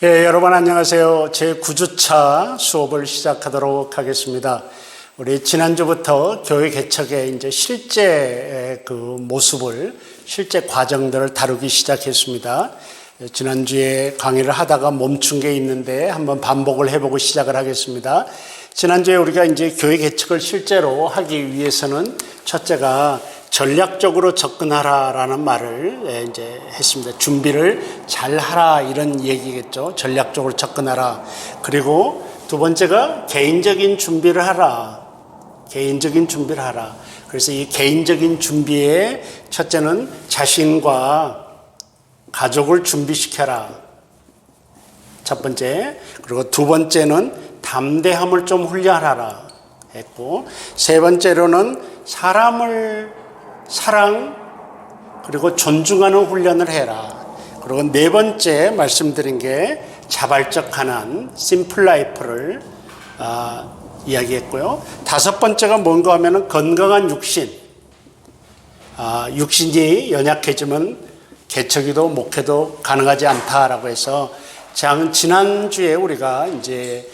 여러분 안녕하세요. 제 9주차 수업을 시작하도록 하겠습니다. 우리 지난주부터 교회 개척의 이제 실제 모습을, 실제 과정들을 다루기 시작했습니다. 지난주에 강의를 하다가 멈춘 게 있는데 한번 반복을 해보고 시작을 하겠습니다. 지난주에 우리가 이제 교회 개척을 실제로 하기 위해서는 첫째가 전략적으로 접근하라라는 말을 이제 했습니다. 준비를 잘 하라 이런 얘기겠죠. 전략적으로 접근하라. 그리고 두 번째가 개인적인 준비를 하라. 개인적인 준비를 하라. 그래서 이 개인적인 준비에 첫째는 자신과 가족을 준비시켜라. 첫 번째. 그리고 두 번째는 담대함을 좀 훈련하라 했고, 세 번째로는 사람을 사랑 그리고 존중하는 훈련을 해라. 그리고 네 번째 말씀드린 게 자발적 가난, 심플 라이프를 이야기했고요. 다섯 번째가 뭔가 하면은 건강한 육신. 육신이 연약해지면 개척이도 목회도 가능하지 않다라고 해서 지난주에 우리가 이제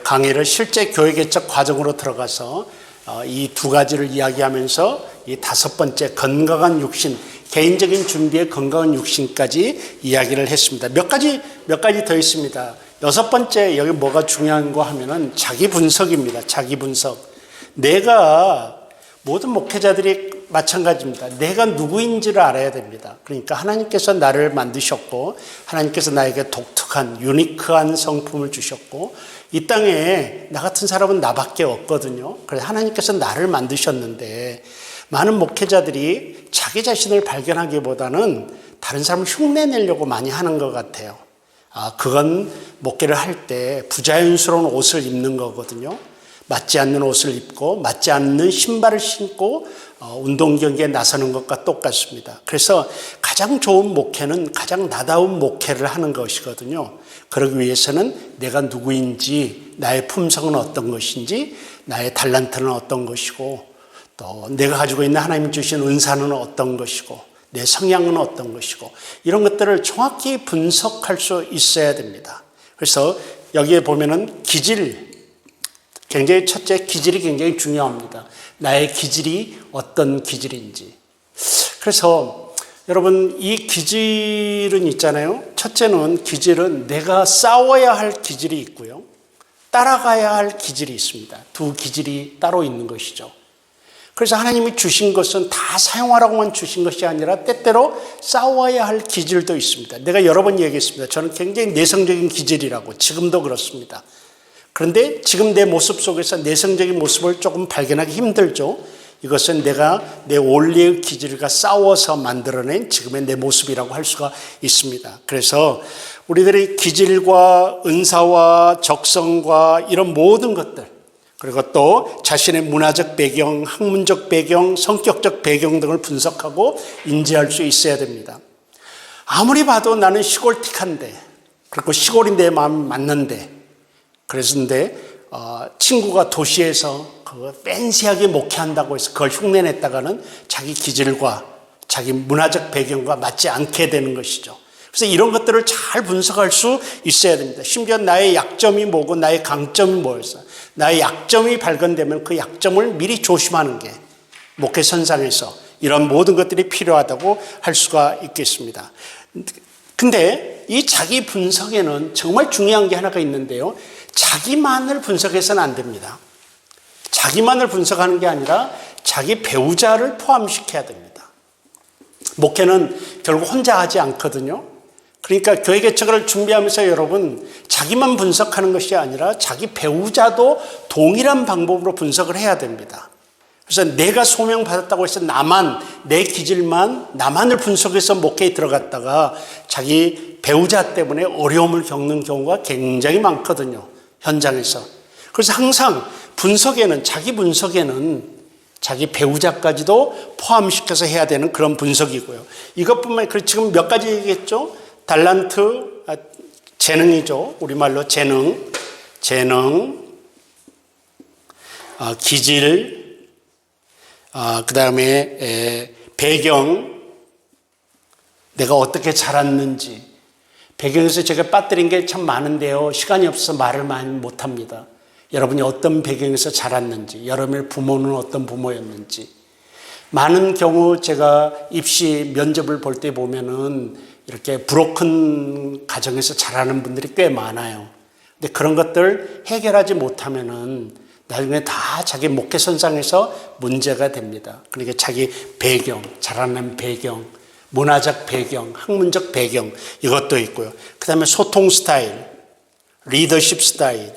강의를 실제 교회 개척 과정으로 들어가서 이 두 가지를 이야기하면서 이 다섯 번째 건강한 육신, 개인적인 준비의 건강한 육신까지 이야기를 했습니다. 몇 가지 더 있습니다. 여섯 번째 여기 뭐가 중요한 거 하면은 자기 분석입니다. 자기 분석. 내가 모든 목회자들이 마찬가지입니다. 내가 누구인지를 알아야 됩니다. 그러니까 하나님께서 나를 만드셨고 하나님께서 나에게 독특한 유니크한 성품을 주셨고 이 땅에 나 같은 사람은 나밖에 없거든요. 그래서 하나님께서 나를 만드셨는데 많은 목회자들이 자기 자신을 발견하기보다는 다른 사람을 흉내내려고 많이 하는 것 같아요. 그건 목회를 할 때 부자연스러운 옷을 입는 거거든요. 맞지 않는 옷을 입고 맞지 않는 신발을 신고 운동 경기에 나서는 것과 똑같습니다. 그래서 가장 좋은 목회는 가장 나다운 목회를 하는 것이거든요. 그러기 위해서는 내가 누구인지, 나의 품성은 어떤 것인지, 나의 달란트는 어떤 것이고, 또 내가 가지고 있는 하나님 주신 은사는 어떤 것이고, 내 성향은 어떤 것이고, 이런 것들을 정확히 분석할 수 있어야 됩니다. 그래서 여기에 보면은 첫째 기질이 굉장히 중요합니다. 나의 기질이 어떤 기질인지. 그래서 여러분 이 기질은 있잖아요. 첫째는 기질은 내가 싸워야 할 기질이 있고요. 따라가야 할 기질이 있습니다. 두 기질이 따로 있는 것이죠. 그래서 하나님이 주신 것은 다 사용하라고만 주신 것이 아니라 때때로 싸워야 할 기질도 있습니다. 내가 여러 번 얘기했습니다. 저는 굉장히 내성적인 기질이라고 지금도 그렇습니다. 그런데 지금 내 모습 속에서 내성적인 모습을 조금 발견하기 힘들죠. 이것은 내가 내 원래의 기질과 싸워서 만들어낸 지금의 내 모습이라고 할 수가 있습니다. 그래서 우리들의 기질과 은사와 적성과 이런 모든 것들, 그리고 또 자신의 문화적 배경, 학문적 배경, 성격적 배경 등을 분석하고 인지할 수 있어야 됩니다. 아무리 봐도 나는 시골틱한데, 그리고 시골이 내 마음이 맞는데, 그랬는데 친구가 도시에서 팬시하게 목회한다고 해서 그걸 흉내냈다가는 자기 기질과 자기 문화적 배경과 맞지 않게 되는 것이죠. 그래서 이런 것들을 잘 분석할 수 있어야 됩니다. 심지어 나의 약점이 뭐고 나의 강점이 뭐였어. 나의 약점이 발견되면 그 약점을 미리 조심하는 게 목회 선상에서 이런 모든 것들이 필요하다고 할 수가 있겠습니다. 근데 이 자기 분석에는 정말 중요한 게 하나가 있는데요. 자기만을 분석해서는 안 됩니다. 자기만을 분석하는 게 아니라 자기 배우자를 포함시켜야 됩니다. 목회는 결국 혼자 하지 않거든요. 그러니까 교회 개척을 준비하면서 여러분 자기만 분석하는 것이 아니라 자기 배우자도 동일한 방법으로 분석을 해야 됩니다. 그래서 내가 소명받았다고 해서 내 기질만, 나만을 분석해서 목회에 들어갔다가 자기 배우자 때문에 어려움을 겪는 경우가 굉장히 많거든요. 현장에서. 그래서 항상 자기 분석에는 자기 배우자까지도 포함시켜서 해야 되는 그런 분석이고요. 이것뿐만 아니라 지금 몇 가지 얘기했죠? 달란트, 재능이죠. 우리말로 재능, 기질, 그 다음에 배경, 내가 어떻게 자랐는지, 배경에서 제가 빠뜨린 게 참 많은데요. 시간이 없어서 말을 많이 못합니다. 여러분이 어떤 배경에서 자랐는지, 여러분의 부모는 어떤 부모였는지. 많은 경우 제가 입시 면접을 볼 때 보면은 이렇게 브로큰 가정에서 자라는 분들이 꽤 많아요. 근데 그런 것들 해결하지 못하면은 나중에 다 자기 목회선상에서 문제가 됩니다. 그러니까 자기 배경, 자라는 배경, 문화적 배경, 학문적 배경 이것도 있고요. 그 다음에 소통 스타일, 리더십 스타일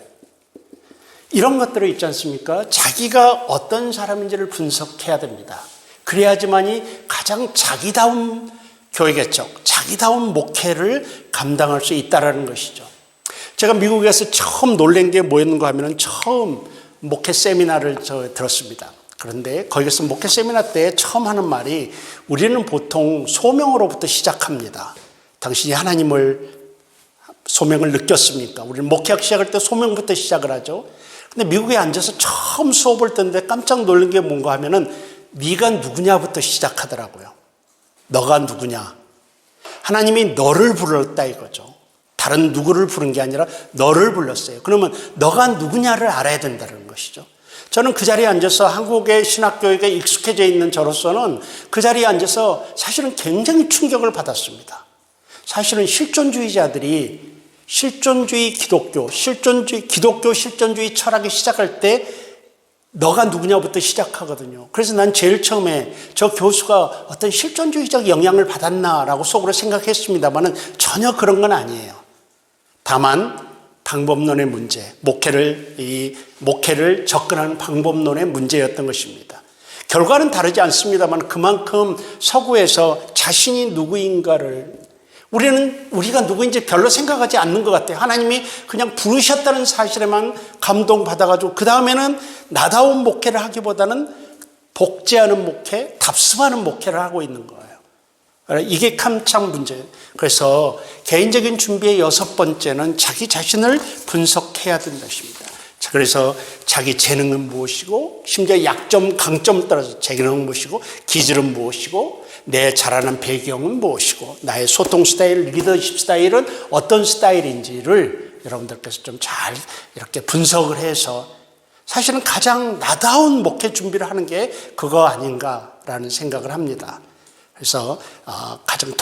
이런 것들이 있지 않습니까? 자기가 어떤 사람인지를 분석해야 됩니다. 그래야지만이 가장 자기다운 교회개척, 자기다운 목회를 감당할 수 있다는 것이죠. 제가 미국에서 처음 놀란 게 뭐였는가 하면 처음 목회 세미나를 들었습니다. 그런데 거기서 목회 세미나 때 처음 하는 말이 우리는 보통 소명으로부터 시작합니다. 당신이 하나님을 소명을 느꼈습니까? 우리는 목회학 시작할 때 소명부터 시작을 하죠. 근데 미국에 앉아서 처음 수업을 듣는데 깜짝 놀란 게 뭔가 하면은 네가 누구냐부터 시작하더라고요. 너가 누구냐? 하나님이 너를 불렀다 이거죠. 다른 누구를 부른 게 아니라 너를 불렀어요. 그러면 너가 누구냐를 알아야 된다는 것이죠. 저는 그 자리에 앉아서 한국의 신학교육에 익숙해져 있는 저로서는 그 자리에 앉아서 사실은 굉장히 충격을 받았습니다. 사실은 실존주의자들이 실존주의 기독교 실존주의 철학이 시작할 때 너가 누구냐부터 시작하거든요. 그래서 난 제일 처음에 저 교수가 어떤 실존주의적 영향을 받았나라고 속으로 생각했습니다만은 전혀 그런 건 아니에요. 다만 방법론의 문제, 목회를 접근하는 방법론의 문제였던 것입니다. 결과는 다르지 않습니다만 그만큼 서구에서 자신이 누구인가를 우리가 누구인지 별로 생각하지 않는 것 같아요. 하나님이 그냥 부르셨다는 사실에만 감동받아가지고 그 다음에는 나다운 목회를 하기보다는 복제하는 목회, 답습하는 목회를 하고 있는 거예요. 이게 참 문제예요. 그래서 개인적인 준비의 6번째는 자기 자신을 분석해야 된다는 것입니다. 그래서 자기 재능은 무엇이고 심지어 약점, 강점 따라서 재능은 무엇이고 기질은 무엇이고 내 자라는 배경은 무엇이고 나의 소통 스타일, 리더십 스타일은 어떤 스타일인지를 여러분들께서 좀 잘 이렇게 분석을 해서 사실은 가장 나다운 목회 준비를 하는 게 그거 아닌가라는 생각을 합니다. 그래서 가장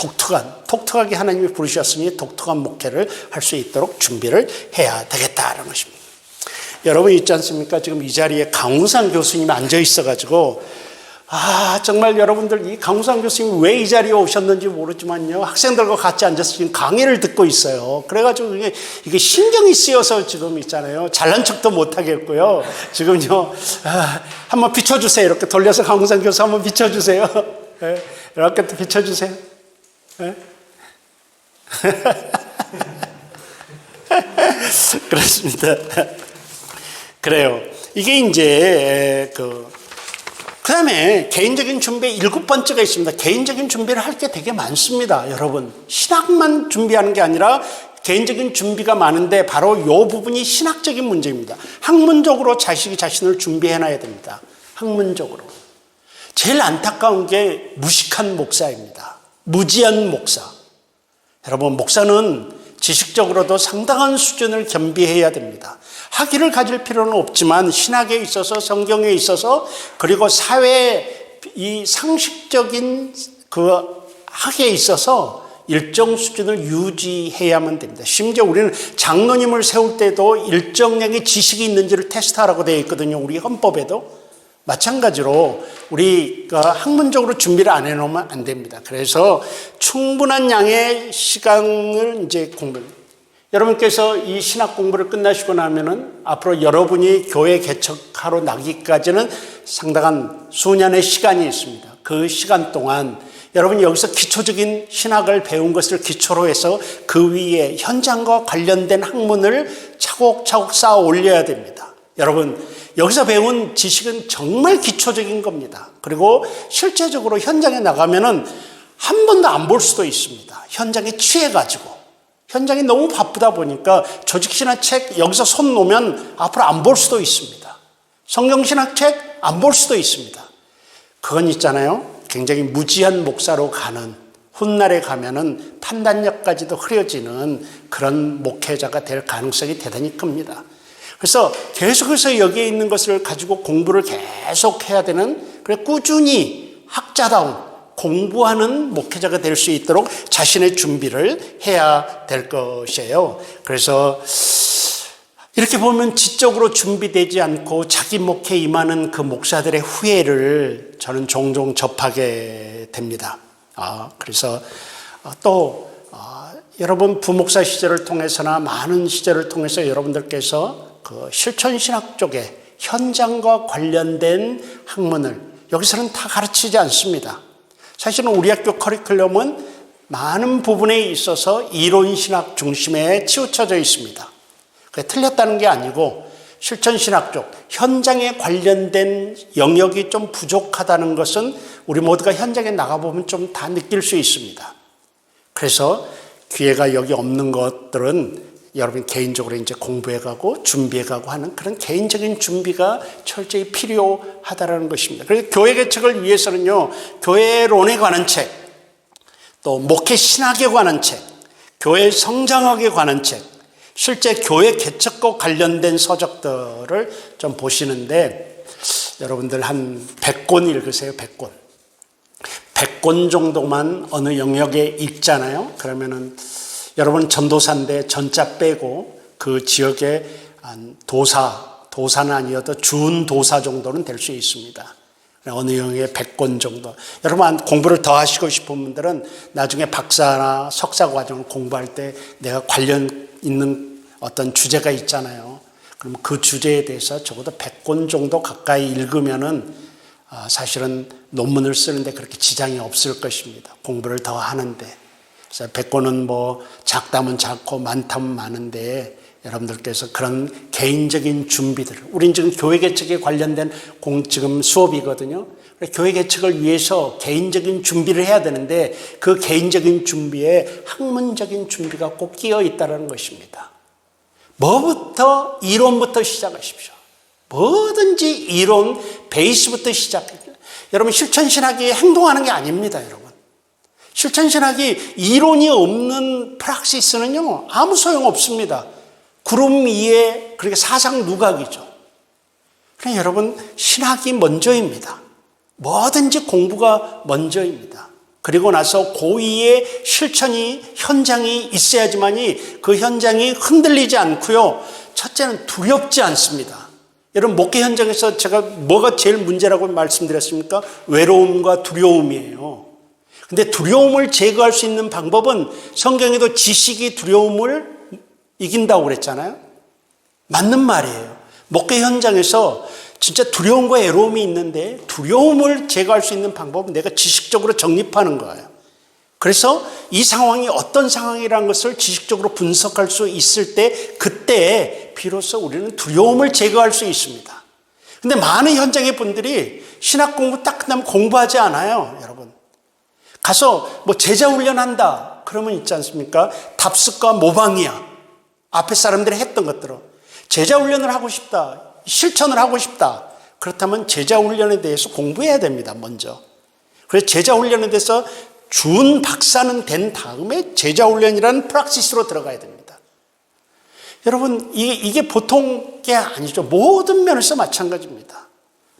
독특하게 하나님이 부르셨으니 독특한 목회를 할 수 있도록 준비를 해야 되겠다는 것입니다. 여러분 있지 않습니까? 지금 이 자리에 강우상 교수님이 앉아 있어가지고 정말 여러분들 이 강우상 교수님이 왜 이 자리에 오셨는지 모르지만요. 학생들과 같이 앉아서 지금 강의를 듣고 있어요. 그래가지고 이게 신경이 쓰여서 지금 있잖아요. 잘난 척도 못하겠고요. 지금요. 한번 비춰주세요. 이렇게 돌려서 강우상 교수 한번 비춰주세요. 네, 이렇게 또 비춰주세요. 네? 그렇습니다. 그래요. 이게 이제 그 다음에 개인적인 준비에 7번째가 있습니다. 개인적인 준비를 할 게 되게 많습니다. 여러분 신학만 준비하는 게 아니라 개인적인 준비가 많은데 바로 이 부분이 신학적인 문제입니다. 학문적으로 자식이 자신을 준비해놔야 됩니다. 학문적으로. 제일 안타까운 게 무식한 목사입니다. 무지한 목사. 여러분 목사는 지식적으로도 상당한 수준을 겸비해야 됩니다. 학위를 가질 필요는 없지만 신학에 있어서 성경에 있어서 그리고 사회의 이 상식적인 그 학에 있어서 일정 수준을 유지해야만 됩니다. 심지어 우리는 장로님을 세울 때도 일정량의 지식이 있는지를 테스트하라고 되어 있거든요. 우리 헌법에도. 마찬가지로 우리가 학문적으로 준비를 안 해놓으면 안 됩니다. 그래서 충분한 양의 시간을 이제 여러분께서 이 신학 공부를 끝나시고 나면은 앞으로 여러분이 교회 개척하러 나기까지는 상당한 수년의 시간이 있습니다. 그 시간 동안 여러분이 여기서 기초적인 신학을 배운 것을 기초로 해서 그 위에 현장과 관련된 학문을 차곡차곡 쌓아 올려야 됩니다. 여러분 여기서 배운 지식은 정말 기초적인 겁니다. 그리고 실제적으로 현장에 나가면은 한 번도 안 볼 수도 있습니다. 현장에 취해가지고. 현장이 너무 바쁘다 보니까 조직신학책 여기서 손 놓으면 앞으로 안 볼 수도 있습니다. 성경신학책 안 볼 수도 있습니다. 그건 있잖아요. 굉장히 무지한 목사로 가는 훗날에 가면은 판단력까지도 흐려지는 그런 목회자가 될 가능성이 대단히 큽니다. 그래서 계속해서 여기에 있는 것을 가지고 공부를 계속 해야 되는, 그래 꾸준히 학자다운 공부하는 목회자가 될 수 있도록 자신의 준비를 해야 될 것이에요. 그래서 이렇게 보면 지적으로 준비되지 않고 자기 목회에 임하는 그 목사들의 후회를 저는 종종 접하게 됩니다. 그래서 또 여러분 부목사 시절을 통해서나 많은 시절을 통해서 여러분들께서 그 실천신학 쪽에 현장과 관련된 학문을 여기서는 다 가르치지 않습니다. 사실은 우리 학교 커리큘럼은 많은 부분에 있어서 이론신학 중심에 치우쳐져 있습니다. 그게 틀렸다는 게 아니고 실천신학 쪽, 현장에 관련된 영역이 좀 부족하다는 것은 우리 모두가 현장에 나가보면 좀 다 느낄 수 있습니다. 그래서 기회가 여기 없는 것들은 여러분 개인적으로 이제 공부해가고 준비해가고 하는 그런 개인적인 준비가 철저히 필요하다는 것입니다. 그래서 교회 개척을 위해서는요, 교회론에 관한 책, 또 목회 신학에 관한 책, 교회 성장학에 관한 책, 실제 교회 개척과 관련된 서적들을 좀 보시는데 여러분들 한 100권 읽으세요. 100권. 100권 정도만 어느 영역에 읽잖아요. 그러면은 여러분 전도사인데 전자 빼고 그 지역의 도사는 아니어도 준도사 정도는 될 수 있습니다. 어느 영역에 100권 정도. 여러분 공부를 더 하시고 싶은 분들은 나중에 박사나 석사 과정을 공부할 때 내가 관련 있는 어떤 주제가 있잖아요. 그럼 그 주제에 대해서 적어도 100권 정도 가까이 읽으면은 사실은 논문을 쓰는데 그렇게 지장이 없을 것입니다. 공부를 더 하는데. 그래서 100권은 뭐 작다면 작고 많다면 많은데 여러분들께서 그런 개인적인 준비들, 우린 지금 교회 개척에 관련된 지금 수업이거든요. 교회 개척을 위해서 개인적인 준비를 해야 되는데 그 개인적인 준비에 학문적인 준비가 꼭 끼어 있다는 것입니다. 뭐부터? 이론부터 시작하십시오. 뭐든지 이론, 베이스부터 시작해요. 여러분 실천신학이 행동하는 게 아닙니다, 여러분. 실천신학이 이론이 없는 프락시스는요, 아무 소용없습니다. 구름 위에, 그렇게 사상 누각이죠. 그러니까 여러분, 신학이 먼저입니다. 뭐든지 공부가 먼저입니다. 그리고 나서 고위의 실천이, 현장이 있어야지만이 그 현장이 흔들리지 않고요. 첫째는 두렵지 않습니다. 여러분, 목회 현장에서 제가 뭐가 제일 문제라고 말씀드렸습니까? 외로움과 두려움이에요. 근데 두려움을 제거할 수 있는 방법은 성경에도 지식이 두려움을 이긴다고 그랬잖아요. 맞는 말이에요. 목회 현장에서 진짜 두려움과 외로움이 있는데 두려움을 제거할 수 있는 방법은 내가 지식적으로 정립하는 거예요. 그래서 이 상황이 어떤 상황이라는 것을 지식적으로 분석할 수 있을 때 그때 비로소 우리는 두려움을 제거할 수 있습니다. 근데 많은 현장의 분들이 신학 공부 딱 끝나면 공부하지 않아요, 여러분. 가서 뭐 제자 훈련한다 그러면 있지 않습니까? 답습과 모방이야. 앞에 사람들이 했던 것들은 제자 훈련을 하고 싶다, 실천을 하고 싶다. 그렇다면 제자 훈련에 대해서 공부해야 됩니다, 먼저. 그래서 제자 훈련에 대해서 준 박사는 된 다음에 제자 훈련이라는 프락시스로 들어가야 됩니다. 여러분, 이게 보통 게 아니죠. 모든 면에서 마찬가지입니다.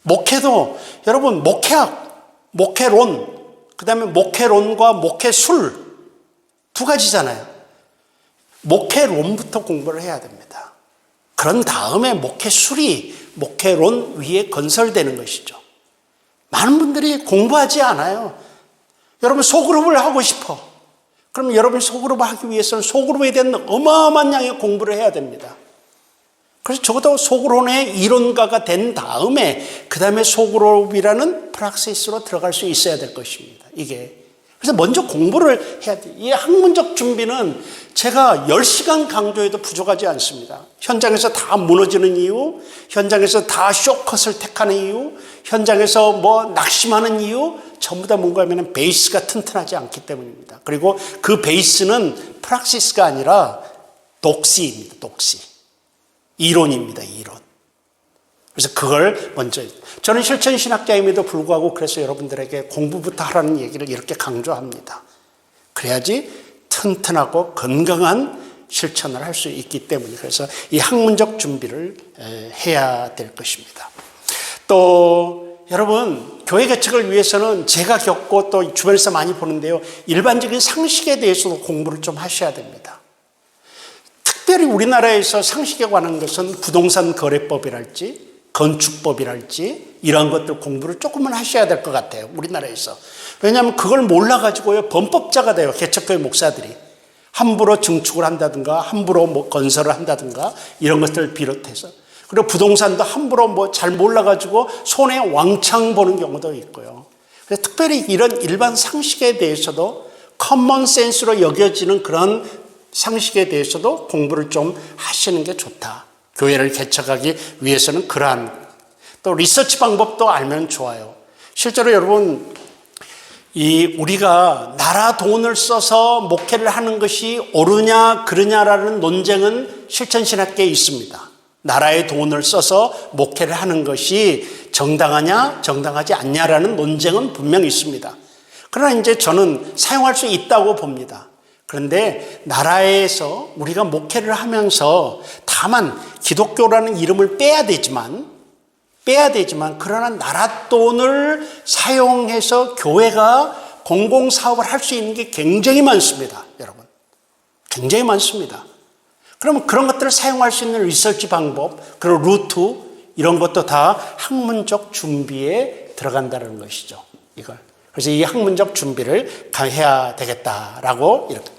목회도 여러분 목회학, 목회론, 그 다음에 목회론과 목회술 두 가지잖아요. 목회론부터 공부를 해야 됩니다. 그런 다음에 목회술이 목회론 위에 건설되는 것이죠. 많은 분들이 공부하지 않아요. 여러분 소그룹을 하고 싶어. 그럼 여러분 소그룹을 하기 위해서는 소그룹에 대한 어마어마한 양의 공부를 해야 됩니다. 그래서 적어도 소그룹의 이론가가 된 다음에 그 다음에 소그룹이라는 프락시스로 들어갈 수 있어야 될 것입니다. 이게. 그래서 먼저 공부를 해야 돼요. 이 학문적 준비는 제가 10시간 강조해도 부족하지 않습니다. 현장에서 다 무너지는 이유, 현장에서 다 쇼컷을 택하는 이유, 현장에서 뭐 낙심하는 이유, 전부 다 뭔가 하면 베이스가 튼튼하지 않기 때문입니다. 그리고 그 베이스는 프락시스가 아니라 독시입니다. 독시. 이론입니다. 이론. 그래서 그걸 먼저, 저는 실천신학자임에도 불구하고 그래서 여러분들에게 공부부터 하라는 얘기를 이렇게 강조합니다. 그래야지 튼튼하고 건강한 실천을 할 수 있기 때문에 그래서 이 학문적 준비를 해야 될 것입니다. 또 여러분 교회 개척을 위해서는 제가 겪고 또 주변에서 많이 보는데요. 일반적인 상식에 대해서도 공부를 좀 하셔야 됩니다. 특별히 우리나라에서 상식에 관한 것은 부동산 거래법이랄지 건축법이랄지 이런 것들 공부를 조금은 하셔야 될 것 같아요. 우리나라에서. 왜냐하면 그걸 몰라가지고요. 범법자가 돼요. 개척교회 목사들이. 함부로 증축을 한다든가 함부로 뭐 건설을 한다든가 이런 것들을 비롯해서 그리고 부동산도 함부로 뭐 잘 몰라가지고 손에 왕창 보는 경우도 있고요. 그래서 특별히 이런 일반 상식에 대해서도 커먼 센스로 여겨지는 그런 상식에 대해서도 공부를 좀 하시는 게 좋다. 교회를 개척하기 위해서는 그러한 또 리서치 방법도 알면 좋아요. 실제로 여러분 우리가 나라 돈을 써서 목회를 하는 것이 옳으냐 그르냐라는 논쟁은 실천신학계에 있습니다. 나라의 돈을 써서 목회를 하는 것이 정당하냐 정당하지 않냐라는 논쟁은 분명히 있습니다. 그러나 이제 저는 사용할 수 있다고 봅니다. 그런데 나라에서 우리가 목회를 하면서 다만 기독교라는 이름을 빼야 되지만 그러나 나라 돈을 사용해서 교회가 공공사업을 할 수 있는 게 굉장히 많습니다. 여러분. 굉장히 많습니다. 그러면 그런 것들을 사용할 수 있는 리서치 방법, 그리고 루트 이런 것도 다 학문적 준비에 들어간다는 것이죠. 이걸. 그래서 이 학문적 준비를 해야 되겠다라고 이렇게.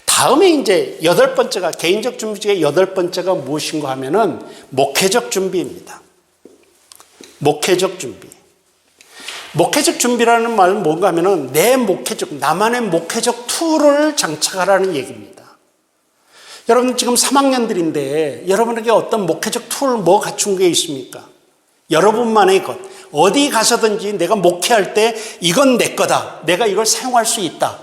다음에 이제 8번째가 개인적 준비 중에 8번째가 무엇인가 하면은 목회적 준비입니다. 목회적 준비. 목회적 준비라는 말은 뭔가 하면은 나만의 목회적 툴을 장착하라는 얘기입니다. 여러분 지금 3학년들인데 여러분에게 어떤 목회적 툴 뭐 갖춘 게 있습니까? 여러분만의 것. 어디 가서든지 내가 목회할 때 이건 내 거다. 내가 이걸 사용할 수 있다.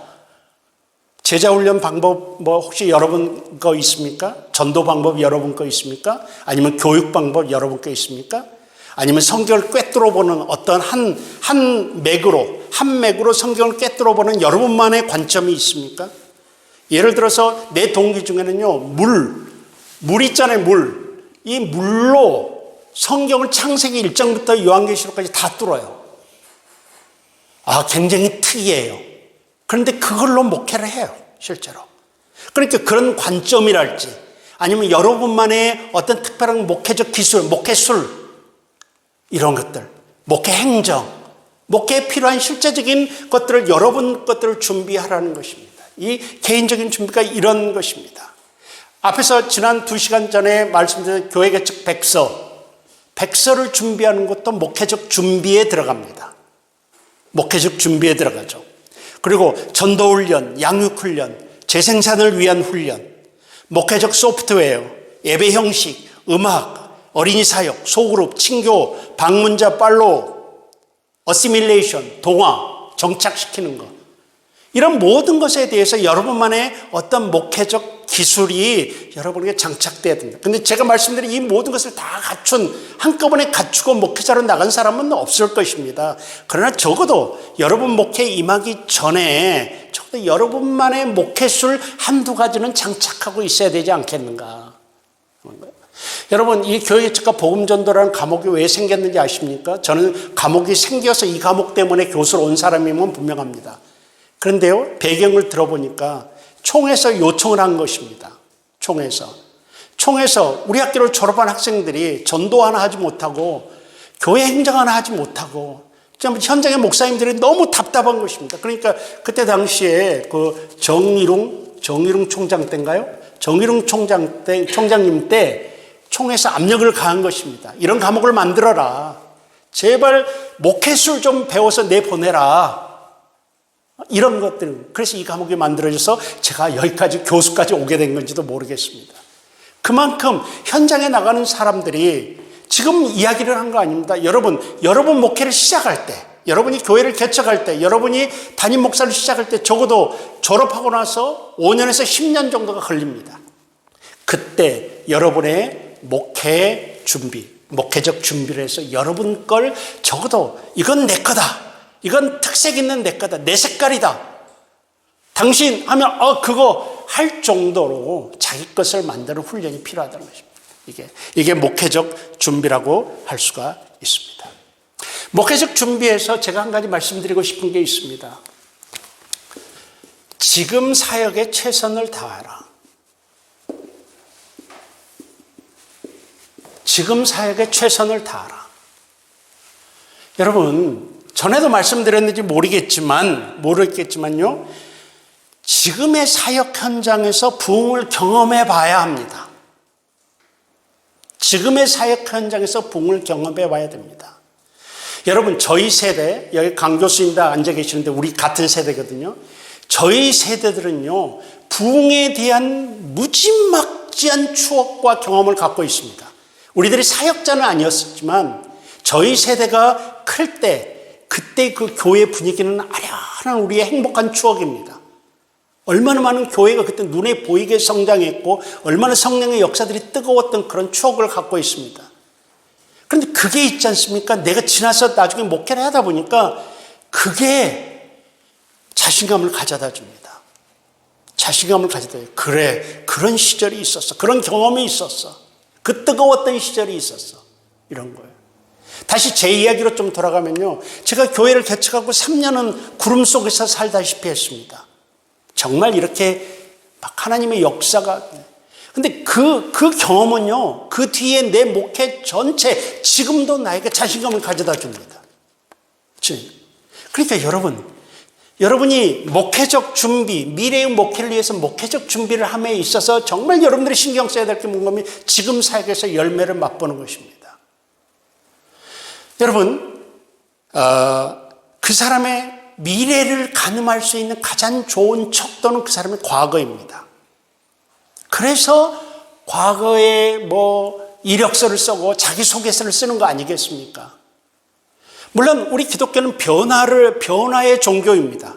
제자훈련 방법 뭐 혹시 여러분 거 있습니까? 전도 방법 여러분 거 있습니까? 아니면 교육 방법 여러분 거 있습니까? 아니면 성경을 꿰뚫어 보는 어떤 한 맥으로 성경을 꿰뚫어 보는 여러분만의 관점이 있습니까? 예를 들어서 내 동기 중에는요, 물 있잖아요, 물. 이 물로 성경을 창세기 1장부터 요한계시록까지 다 뚫어요. 굉장히 특이해요. 그런데 그걸로 목회를 해요, 실제로. 그러니까 그런 관점이랄지 아니면 여러분만의 어떤 특별한 목회적 기술, 목회술 이런 것들, 목회 행정, 목회에 필요한 실제적인 것들을 여러분 것들을 준비하라는 것입니다. 이 개인적인 준비가 이런 것입니다. 앞에서 지난 2시간 전에 말씀드린 교회 개척 백서를 준비하는 것도 목회적 준비에 들어갑니다. 목회적 준비에 들어가죠. 그리고 전도훈련, 양육훈련, 재생산을 위한 훈련, 목회적 소프트웨어, 예배 형식, 음악, 어린이 사역, 소그룹, 친교, 방문자 팔로우, 어시밀레이션, 동화, 정착시키는 것. 이런 모든 것에 대해서 여러분만의 어떤 목회적 기술이 여러분에게 장착돼야 됩니다. 근데 제가 말씀드린 이 모든 것을 다 한꺼번에 갖추고 목회자로 나간 사람은 없을 것입니다. 그러나 적어도 여러분 목회에 임하기 전에 적어도 여러분만의 목회술 한두 가지는 장착하고 있어야 되지 않겠는가. 여러분 이 교회개척과 복음전도라는 과목이 왜 생겼는지 아십니까? 저는 과목이 생겨서 이 과목 때문에 교수로 온 사람이면 분명합니다. 그런데요, 배경을 들어보니까 총에서 요청을 한 것입니다. 총에서 우리 학교를 졸업한 학생들이 전도 하나 하지 못하고 교회 행정 하나 하지 못하고 현장의 목사님들이 너무 답답한 것입니다. 그러니까 그때 당시에 그 정일웅 총장 때인가요? 정일웅 총장님 때 총에서 압력을 가한 것입니다. 이런 과목을 만들어라. 제발 목회술 좀 배워서 내보내라. 이런 것들. 그래서 이 과목이 만들어져서 제가 여기까지 교수까지 오게 된 건지도 모르겠습니다. 그만큼 현장에 나가는 사람들이 지금 이야기를 한 거 아닙니다. 여러분 목회를 시작할 때, 여러분이 교회를 개척할 때, 여러분이 담임 목사를 시작할 때 적어도 졸업하고 나서 5년에서 10년 정도가 걸립니다. 그때 여러분의 목회 준비, 목회적 준비를 해서 여러분 걸 적어도 이건 내 거다. 이건 특색 있는 내 거다. 내 색깔이다. 당신 하면 그거 할 정도로 자기 것을 만드는 훈련이 필요하다는 것입니다. 이게 목회적 준비라고 할 수가 있습니다. 목회적 준비에서 제가 한 가지 말씀드리고 싶은 게 있습니다. 지금 사역에 최선을 다하라. 지금 사역에 최선을 다하라. 여러분, 전에도 말씀드렸는지 모르겠지만요. 지금의 사역 현장에서 부흥을 경험해 봐야 합니다. 지금의 사역 현장에서 부흥을 경험해 봐야 됩니다. 여러분, 저희 세대, 여기 강 교수님도 앉아 계시는데 우리 같은 세대거든요. 저희 세대들은요, 부흥에 대한 무지막지한 추억과 경험을 갖고 있습니다. 우리들이 사역자는 아니었지만 저희 세대가 클 때, 그때 그 교회 분위기는 아련한 우리의 행복한 추억입니다. 얼마나 많은 교회가 그때 눈에 보이게 성장했고 얼마나 성령의 역사들이 뜨거웠던 그런 추억을 갖고 있습니다. 그런데 그게 있지 않습니까? 내가 지나서 나중에 목회를 하다 보니까 그게 자신감을 가져다 줍니다. 자신감을 가져다 줘요. 그래, 그런 시절이 있었어. 그런 경험이 있었어. 그 뜨거웠던 시절이 있었어. 이런 거예요. 다시 제 이야기로 좀 돌아가면요. 제가 교회를 개척하고 3년은 구름 속에서 살다시피 했습니다. 정말 이렇게 막 하나님의 역사가. 근데 그 경험은요, 그 뒤에 내 목회 전체, 지금도 나에게 자신감을 가져다 줍니다. 그러니까 여러분이 목회적 준비, 미래의 목회를 위해서 목회적 준비를 함에 있어서 정말 여러분들이 신경 써야 될 게 뭔가면 지금 사역에서 열매를 맛보는 것입니다. 여러분, 그 사람의 미래를 가늠할 수 있는 가장 좋은 척도는 그 사람의 과거입니다. 그래서 과거에 이력서를 쓰고 자기소개서를 쓰는 거 아니겠습니까? 물론 우리 기독교는 변화의 종교입니다.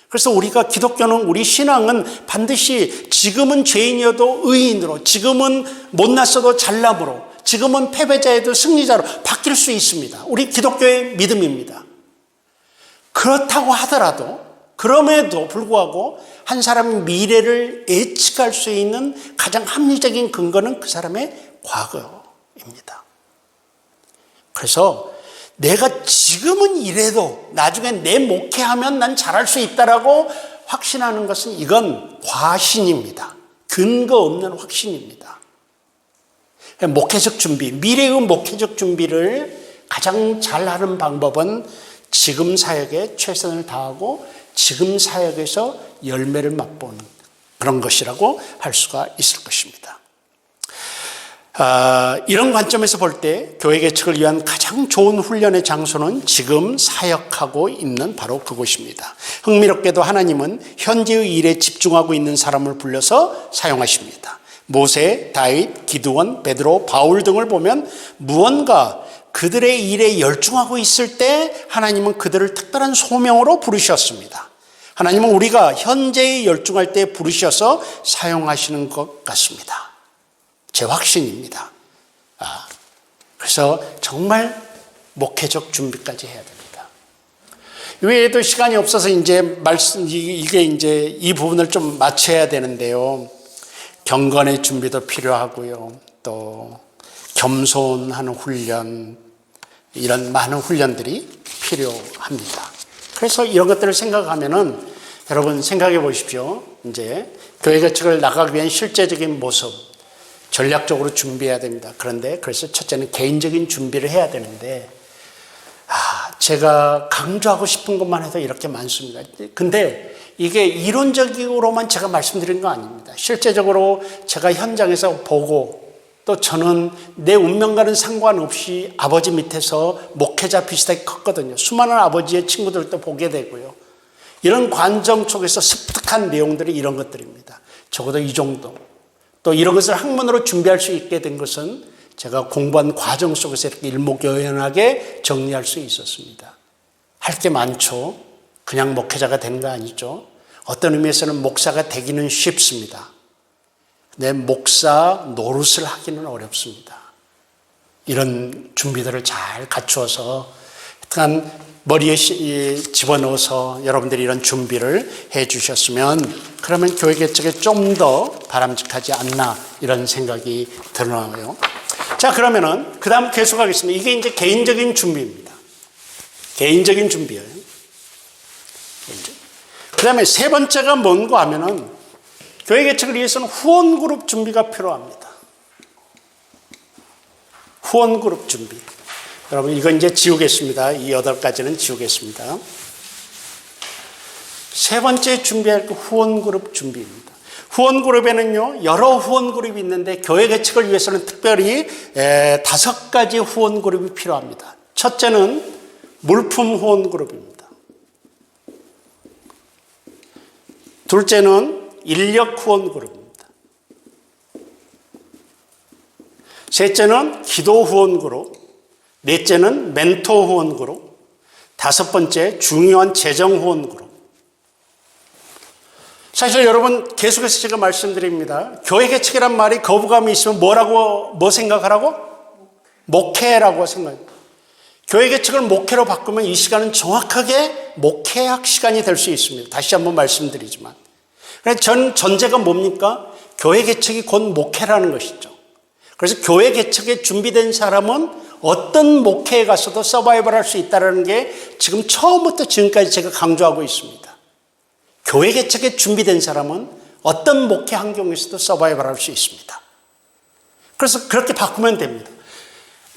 그래서 우리 신앙은 반드시 지금은 죄인이어도 의인으로, 지금은 못났어도 잘남으로, 지금은 패배자여도 승리자로 바뀔 수 있습니다. 우리 기독교의 믿음입니다. 그렇다고 하더라도, 그럼에도 불구하고 한 사람의 미래를 예측할 수 있는 가장 합리적인 근거는 그 사람의 과거입니다. 그래서 내가 지금은 이래도 나중에 내 목회하면 난 잘할 수 있다라고 확신하는 것은 이건 과신입니다. 근거 없는 확신입니다. 목회적 준비, 미래의 목회적 준비를 가장 잘하는 방법은 지금 사역에 최선을 다하고 지금 사역에서 열매를 맛보는 그런 것이라고 할 수가 있을 것입니다. 이런 관점에서 볼 때 교회 개척을 위한 가장 좋은 훈련의 장소는 지금 사역하고 있는 바로 그곳입니다. 흥미롭게도 하나님은 현재의 일에 집중하고 있는 사람을 불러서 사용하십니다. 모세, 다윗, 기드온, 베드로, 바울 등을 보면 무언가 그들의 일에 열중하고 있을 때 하나님은 그들을 특별한 소명으로 부르셨습니다. 하나님은 우리가 현재에 열중할 때 부르셔서 사용하시는 것 같습니다. 제 확신입니다. 그래서 정말 목회적 준비까지 해야 됩니다. 외에도 시간이 없어서 이게 이 부분을 좀 맞춰야 되는데요. 경건의 준비도 필요하고요. 또 겸손하는 훈련, 이런 많은 훈련들이 필요합니다. 그래서 이런 것들을 생각하면은 여러분 생각해 보십시오. 이제 교회 개척을 나가기 위한 실제적인 모습, 전략적으로 준비해야 됩니다. 그래서 첫째는 개인적인 준비를 해야 되는데, 제가 강조하고 싶은 것만 해도 이렇게 많습니다. 근데 이게 이론적으로만 제가 말씀드린 거 아닙니다. 실제적으로 제가 현장에서 보고, 또 저는 내 운명과는 상관없이 아버지 밑에서 목회자 비슷하게 컸거든요. 수많은 아버지의 친구들도 보게 되고요. 이런 관점 속에서 습득한 내용들이 이런 것들입니다. 적어도 이 정도. 또 이런 것을 학문으로 준비할 수 있게 된 것은 제가 공부한 과정 속에서 이렇게 일목요연하게 정리할 수 있었습니다. 할 게 많죠. 그냥 목회자가 되는 거 아니죠. 어떤 의미에서는 목사가 되기는 쉽습니다. 내 목사 노릇을 하기는 어렵습니다. 이런 준비들을 잘 갖추어서 하여튼 머리에 집어넣어서 여러분들이 이런 준비를 해 주셨으면 그러면 교회 개척에 좀 더 바람직하지 않나 이런 생각이 드러나요. 자, 그러면은 그 다음 계속하겠습니다. 이게 이제 개인적인 준비입니다. 개인적인 준비예요. 그 다음에 세 번째가 뭔가 하면은 교회 개척을 위해서는 후원그룹 준비가 필요합니다. 후원그룹 준비. 여러분, 이거 이제 지우겠습니다. 이 8가지는 지우겠습니다. 세 번째 준비할 그 후원그룹 준비입니다. 후원그룹에는요, 여러 후원그룹이 있는데 교회 개척을 위해서는 특별히 5가지 후원그룹이 필요합니다. 첫째는 물품 후원그룹입니다. 둘째는 인력 후원그룹입니다. 셋째는 기도 후원그룹. 넷째는 멘토 후원그룹. 5번째 중요한 재정 후원그룹. 사실 여러분 계속해서 제가 말씀드립니다. 교회 개척이란 말이 거부감이 있으면 뭐 생각하라고? 목회라고 생각합니다. 교회 개척을 목회로 바꾸면 이 시간은 정확하게 목회학 시간이 될 수 있습니다. 다시 한번 말씀드리지만. 그래서 전제가 뭡니까? 교회 개척이 곧 목회라는 것이죠. 그래서 교회 개척에 준비된 사람은 어떤 목회에 가서도 서바이벌 할 수 있다는 게 지금 처음부터 지금까지 제가 강조하고 있습니다. 교회 개척에 준비된 사람은 어떤 목회 환경에서도 서바이벌 할 수 있습니다. 그래서 그렇게 바꾸면 됩니다.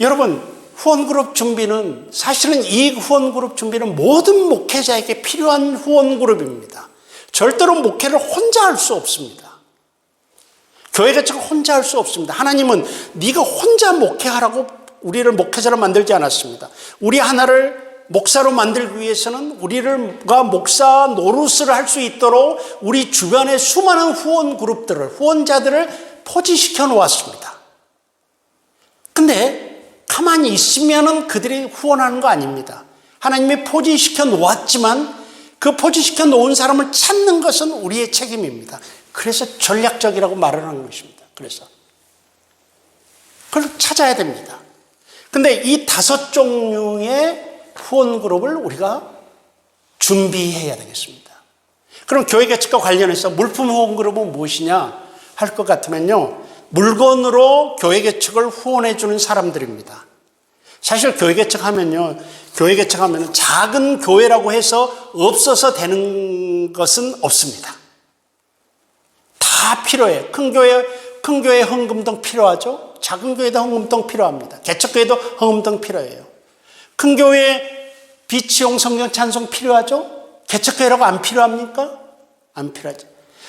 여러분, 후원그룹 준비는 사실은 이 후원그룹 준비는 모든 목회자에게 필요한 후원그룹입니다. 절대로 목회를 혼자 할 수 없습니다. 교회 개척을 혼자 할 수 없습니다. 하나님은 네가 혼자 목회하라고 우리를 목회자로 만들지 않았습니다. 우리 하나를 목사로 만들기 위해서는 우리가 목사 노릇을 할 수 있도록 우리 주변의 수많은 후원자들을 포지시켜 놓았습니다. 근데 가만히 있으면은 그들이 후원하는 거 아닙니다. 하나님이 포지시켜 놓았지만 그 포지시켜 놓은 사람을 찾는 것은 우리의 책임입니다. 그래서 전략적이라고 말을 하는 것입니다. 그래서 그걸 찾아야 됩니다. 근데 이 5종류의 후원그룹을 우리가 준비해야 되겠습니다. 그럼 교회 개척과 관련해서 물품 후원그룹은 무엇이냐 할 것 같으면요, 물건으로 교회 개척을 후원해 주는 사람들입니다. 사실 교회 개척하면요, 교회 개척하면 작은 교회라고 해서 없어서 되는 것은 없습니다. 다 필요해요. 큰 교회 헌금등 필요하죠. 작은 교회도 헌금등 필요합니다. 개척교회도 헌금등 필요해요. 큰 교회 비치용 성경 찬송 필요하죠. 개척교회라고 안 필요합니까? 안 필요하죠.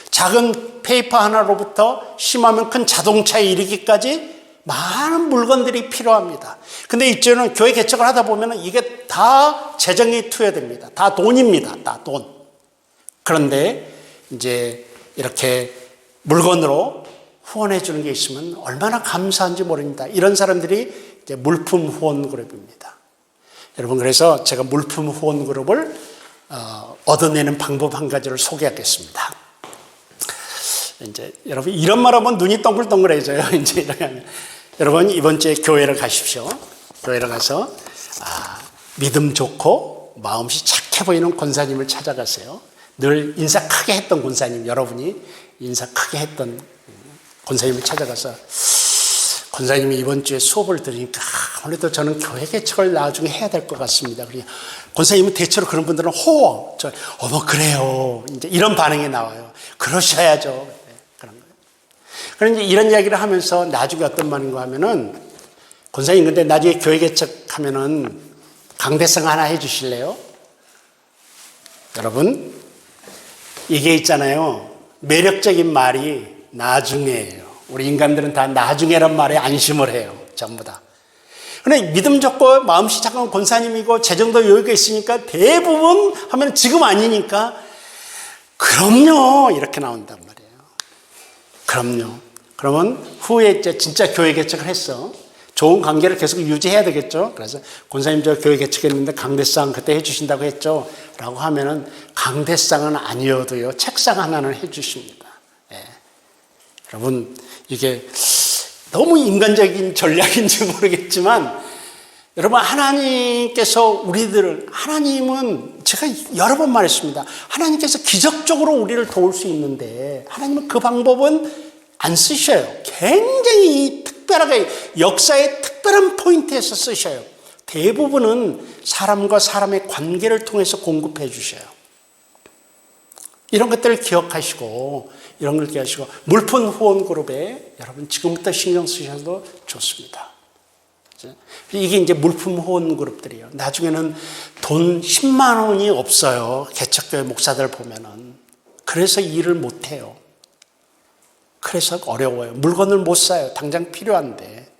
작은 페이퍼 하나로부터 심하면 큰 자동차에 이르기까지 많은 물건들이 필요합니다. 근데 이제는 교회 개척을 하다 보면 이게 다 재정이 투여됩니다. 다 돈입니다. 다 돈. 그런데 이제 이렇게 물건으로 후원해 주는 게 있으면 얼마나 감사한지 모릅니다. 이런 사람들이 이제 물품 후원 그룹입니다. 여러분, 그래서 제가 물품 후원 그룹을 얻어내는 방법 한 가지를 소개하겠습니다. 이제 여러분 이런 말하면 눈이 동글동글해져요. 이제 이렇게 하면 여러분 이번 주에 교회를 가십시오. 교회를 가서 믿음 좋고 마음씨 착해 보이는 권사님을 찾아가세요. 늘 인사 크게 했던 권사님, 여러분이 인사 크게 했던 권사님을 찾아가서 권사님이 이번 주에 수업을 들으니까 아무래도 저는 교회 개척을 나중에 해야 될 것 같습니다. 그러니 권사님은 대체로 그런 분들은 어머 그래요. 이제 이런 반응이 나와요. 그러셔야죠. 네, 그런 거예요. 그런데 이런 이야기를 하면서 나중에 어떤 말인가 하면은 권사님 근데 나중에 교회 개척하면은 강대상 하나 해주실래요? 여러분 이게 있잖아요. 매력적인 말이 나중에예요. 우리 인간들은 다 나중에란 말에 안심을 해요. 전부 다. 그런데 믿음 좋고 마음씨 착한 권사님이고 재정도 여유가 있으니까 대부분 하면 지금 아니니까 그럼요 이렇게 나온단 말이에요. 그럼요. 그러면 후에 이제 진짜 교회 개척을 했어. 좋은 관계를 계속 유지해야 되겠죠. 그래서 권사님 저 교회 개척했는데 강대상 그때 해주신다고 했죠. 라고 하면은 강대상은 아니어도요 책상 하나는 해주십니다. 예. 여러분 이게 너무 인간적인 전략인지 모르겠지만 여러분, 하나님은 제가 여러 번 말했습니다. 하나님께서 기적적으로 우리를 도울 수 있는데 하나님은 그 방법은 안 쓰셔요. 굉장히 특별하게 역사의 특별한 포인트에서 쓰셔요. 대부분은 사람과 사람의 관계를 통해서 공급해 주셔요. 이런 것들을 기억하시고 물품 후원 그룹에 여러분 지금부터 신경 쓰셔도 좋습니다. 이게 이제 물품 후원 그룹들이에요. 나중에는 돈 10만 원이 없어요. 개척교회 목사들 보면은. 그래서 일을 못 해요. 그래서 어려워요. 물건을 못 사요. 당장 필요한데.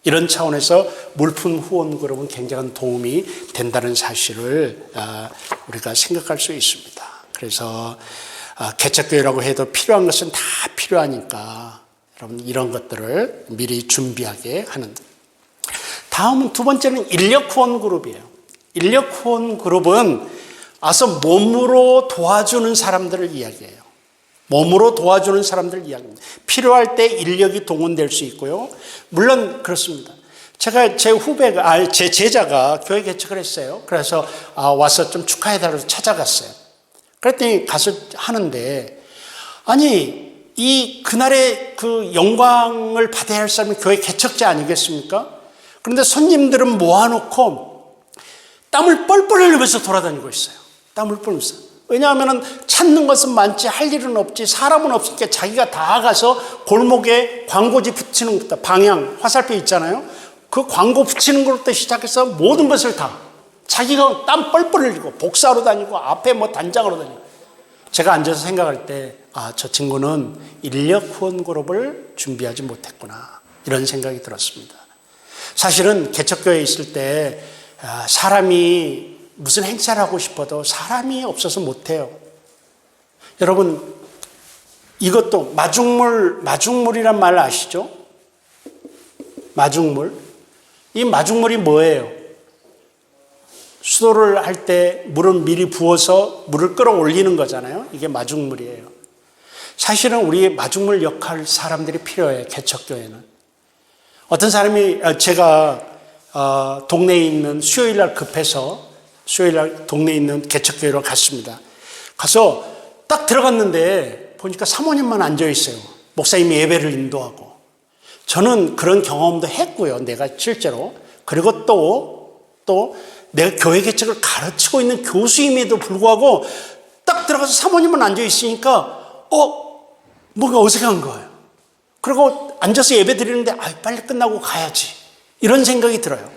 이런 차원에서 물품 후원 그룹은 굉장한 도움이 된다는 사실을 우리가 생각할 수 있습니다. 그래서 개척교회라고 해도 필요한 것은 다 필요하니까 여러분 이런 것들을 미리 준비하게 하는. 다음은 두 번째는 인력 후원 그룹이에요. 인력 후원 그룹은 와서 몸으로 도와주는 사람들을 이야기해요. 몸으로 도와주는 사람들 이야기입니다. 필요할 때 인력이 동원될 수 있고요. 물론 그렇습니다. 제가 제 제자가 교회 개척을 했어요. 그래서 와서 좀 축하해달라고 찾아갔어요. 그랬더니 가서 하는데, 아니, 그날의 그 영광을 받아야 할 사람이 교회 개척자 아니겠습니까? 그런데 손님들은 모아놓고 땀을 뻘뻘 흘리면서 돌아다니고 있어요. 땀을 뻘면서. 왜냐하면 찾는 것은 많지 할 일은 없지, 사람은 없으니까 자기가 다 가서 골목에 광고지 붙이는 것부터, 방향 화살표 있잖아요. 그 광고 붙이는 것부터 시작해서 모든 것을 다 자기가 땀 뻘뻘 흘리고 복사로 다니고 앞에 뭐 단장으로 다니고. 제가 앉아서 생각할 때 저 친구는 인력 후원 그룹을 준비하지 못했구나, 이런 생각이 들었습니다. 사실은 개척교회에 있을 때 사람이 무슨 행사를 하고 싶어도 사람이 없어서 못해요. 여러분, 이것도 마중물이란 말 아시죠? 마중물. 이 마중물이 뭐예요? 수도를 할 때 물은 미리 부어서 물을 끌어올리는 거잖아요. 이게 마중물이에요. 사실은 우리 마중물 역할 사람들이 필요해요. 개척교회는. 어떤 사람이, 제가 동네에 있는 수요일날 급해서 수요일날 동네에 있는 개척교회로 갔습니다. 가서 딱 들어갔는데 보니까 사모님만 앉아있어요. 목사님이 예배를 인도하고. 저는 그런 경험도 했고요. 내가 실제로. 그리고 또 내가 교회 개척을 가르치고 있는 교수임에도 불구하고 딱 들어가서 사모님은 앉아있으니까 뭔가 어색한 거예요. 그리고 앉아서 예배 드리는데 빨리 끝나고 가야지, 이런 생각이 들어요.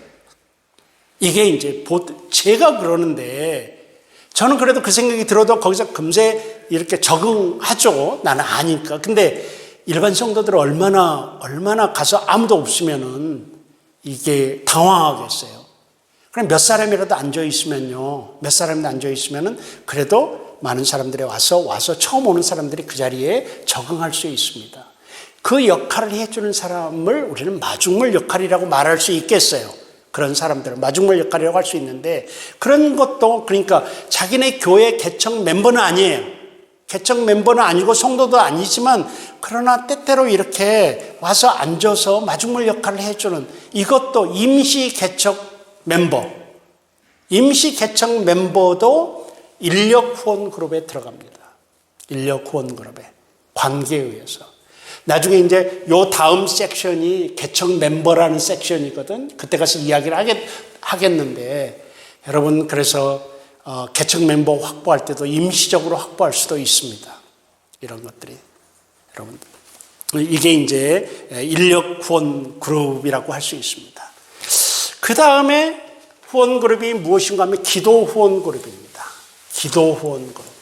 이게 이제 제가 그러는데, 저는 그래도 그 생각이 들어도 거기서 금세 이렇게 적응하죠. 나는 아니까. 근데 일반 성도들 얼마나 가서 아무도 없으면은 이게 당황하겠어요. 그럼 몇 사람이라도 앉아있으면요. 그래도 많은 사람들이 와서 처음 오는 사람들이 그 자리에 적응할 수 있습니다. 그 역할을 해주는 사람을 우리는 마중물 역할이라고 말할 수 있겠어요. 그런 사람들은 마중물 역할이라고 할 수 있는데, 그런 것도, 그러니까 자기네 교회 개척 멤버는 아니에요. 개척 멤버는 아니고 성도도 아니지만, 그러나 때때로 이렇게 와서 앉아서 마중물 역할을 해주는, 이것도 임시 개척 멤버도 인력 후원 그룹에 들어갑니다. 인력 후원 그룹에. 관계에 의해서. 나중에 이제 요 다음 섹션이 개척 멤버라는 섹션이거든. 그때 가서 이야기를 하겠는데, 여러분, 그래서 개척 멤버 확보할 때도 임시적으로 확보할 수도 있습니다. 이런 것들이. 여러분, 이게 이제 인력 후원 그룹이라고 할 수 있습니다. 그 다음에 후원 그룹이 무엇인가 하면 기도 후원 그룹입니다. 기도 후원 그룹.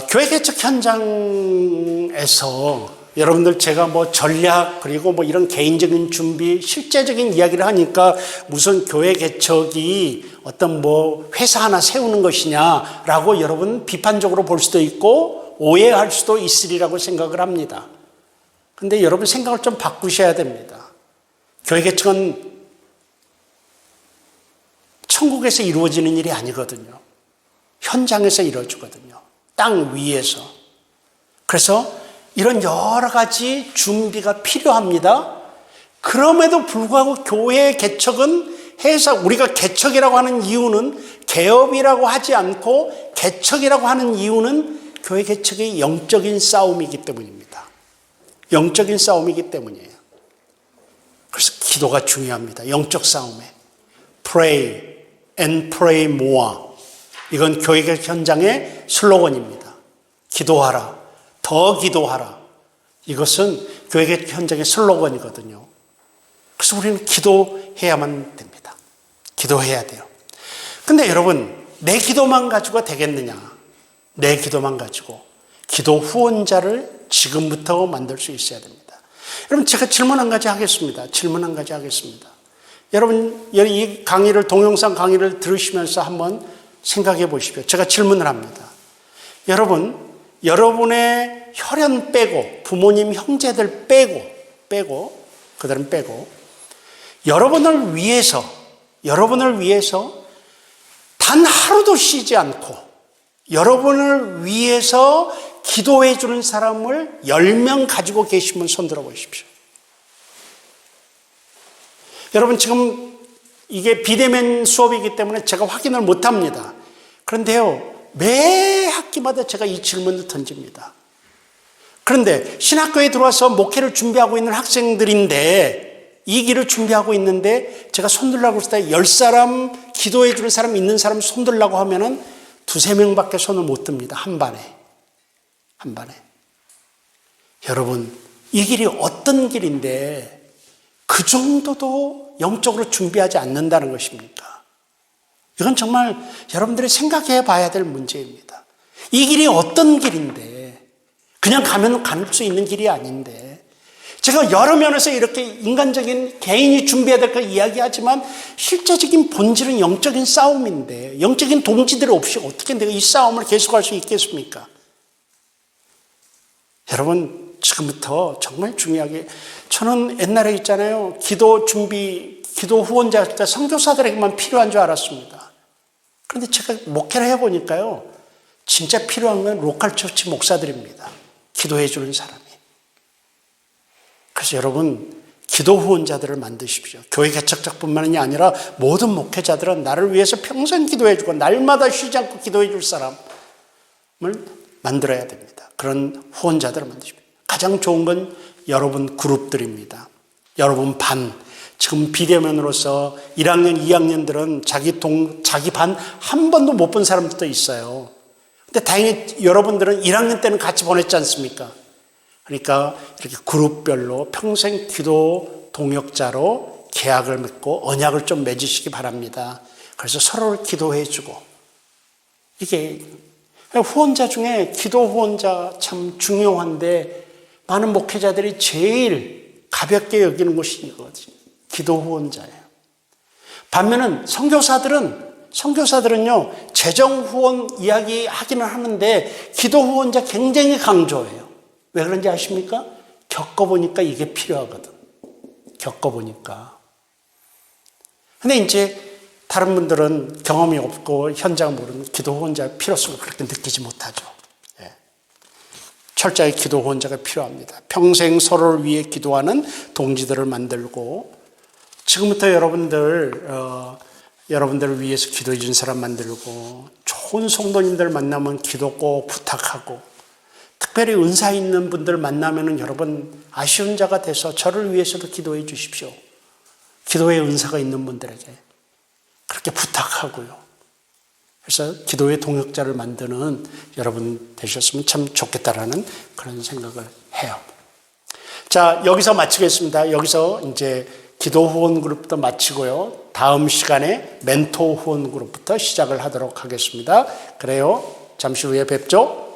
교회 개척 현장에서 여러분들 제가 뭐 전략 그리고 뭐 이런 개인적인 준비, 실제적인 이야기를 하니까 무슨 교회 개척이 어떤 뭐 회사 하나 세우는 것이냐라고 여러분 비판적으로 볼 수도 있고 오해할 수도 있으리라고 생각을 합니다. 근데 여러분 생각을 좀 바꾸셔야 됩니다. 교회 개척은 천국에서 이루어지는 일이 아니거든요. 현장에서 이루어지거든요. 땅 위에서. 그래서 이런 여러 가지 준비가 필요합니다. 그럼에도 불구하고 교회 개척은 우리가 개척이라고 하는 이유는 개업이라고 하지 않고 개척이라고 하는 이유는 교회 개척의 영적인 싸움이기 때문입니다. 영적인 싸움이기 때문이에요. 그래서 기도가 중요합니다. 영적 싸움에. Pray and pray more. 이건 교회 개척 현장의 슬로건입니다. 기도하라. 더 기도하라. 이것은 교회 개척 현장의 슬로건이거든요. 그래서 우리는 기도해야만 됩니다. 기도해야 돼요. 근데 여러분, 내 기도만 가지고 되겠느냐? 내 기도만 가지고. 기도 후원자를 지금부터 만들 수 있어야 됩니다. 여러분, 제가 질문 한 가지 하겠습니다. 여러분, 이 강의를, 동영상 강의를 들으시면서 한번 생각해 보십시오. 제가 질문을 합니다. 여러분, 여러분의 혈연 빼고, 부모님, 형제들 빼고, 그들은 빼고, 여러분을 위해서 단 하루도 쉬지 않고 여러분을 위해서 기도해 주는 사람을 10명 가지고 계시면 손들어 보십시오. 여러분, 지금 이게 비대면 수업이기 때문에 제가 확인을 못 합니다. 그런데요, 매 학기마다 제가 이 질문을 던집니다. 그런데 신학교에 들어와서 목회를 준비하고 있는 학생들인데, 이 길을 준비하고 있는데 제가 손들라고 했을 때 10사람 기도해 주는 사람 있는 사람 손들라고 하면은 2-3명밖에 손을 못 듭니다. 한 반에. 여러분, 이 길이 어떤 길인데 그 정도도 영적으로 준비하지 않는다는 것입니까? 이건 정말 여러분들이 생각해 봐야 될 문제입니다. 이 길이 어떤 길인데 그냥 가면 갈 수 있는 길이 아닌데, 제가 여러 면에서 이렇게 인간적인 개인이 돼야 될 거 이야기하지만 실제적인 본질은 영적인 싸움인데, 영적인 동지들 없이 어떻게 내가 이 싸움을 계속할 수 있겠습니까? 여러분, 지금부터 정말 중요하게, 저는 옛날에 있잖아요, 기도 후원자 때 선교사들에게만 필요한 줄 알았습니다. 그런데 제가 목회를 해보니까요, 진짜 필요한 건 로컬 처치 목사들입니다. 기도해 주는 사람이. 그래서 여러분, 기도 후원자들을 만드십시오. 교회 개척자뿐만이 아니라 모든 목회자들은 나를 위해서 평생 기도해 주고 날마다 쉬지 않고 기도해 줄 사람을 만들어야 됩니다. 그런 후원자들을 만드십시오. 가장 좋은 건 여러분 그룹들입니다. 여러분 반. 지금 비대면으로서 1학년, 2학년들은 자기 반 한 번도 못 본 사람들도 있어요. 근데 다행히 여러분들은 1학년 때는 같이 보냈지 않습니까? 그러니까 이렇게 그룹별로 평생 기도 동역자로 계약을 맺고 언약을 좀 맺으시기 바랍니다. 그래서 서로를 기도해 주고, 이게 후원자 중에 기도 후원자 참 중요한데 많은 목회자들이 제일 가볍게 여기는 것이 이거거든요. 기도 후원자예요. 반면은 선교사들은요, 재정 후원 이야기 하기는 하는데 기도 후원자 굉장히 강조해요. 왜 그런지 아십니까? 겪어보니까 이게 필요하거든. 겪어보니까. 근데 이제 다른 분들은 경험이 없고 현장을 모르는 기도 후원자의 필요성을 그렇게 느끼지 못하죠. 예. 철저히 기도 후원자가 필요합니다. 평생 서로를 위해 기도하는 동지들을 만들고, 지금부터 여러분들을 위해서 기도해 준 사람 만들고, 좋은 성도님들 만나면 기도 꼭 부탁하고, 특별히 은사 있는 분들 만나면은 여러분 아쉬운 자가 돼서 저를 위해서도 기도해 주십시오. 기도의 은사가 있는 분들에게 그렇게 부탁하고요. 그래서 기도의 동역자를 만드는 여러분 되셨으면 참 좋겠다라는 그런 생각을 해요. 자, 여기서 마치겠습니다. 여기서 이제 기도 후원 그룹부터 마치고요. 다음 시간에 멘토 후원 그룹부터 시작을 하도록 하겠습니다. 그래요. 잠시 후에 뵙죠.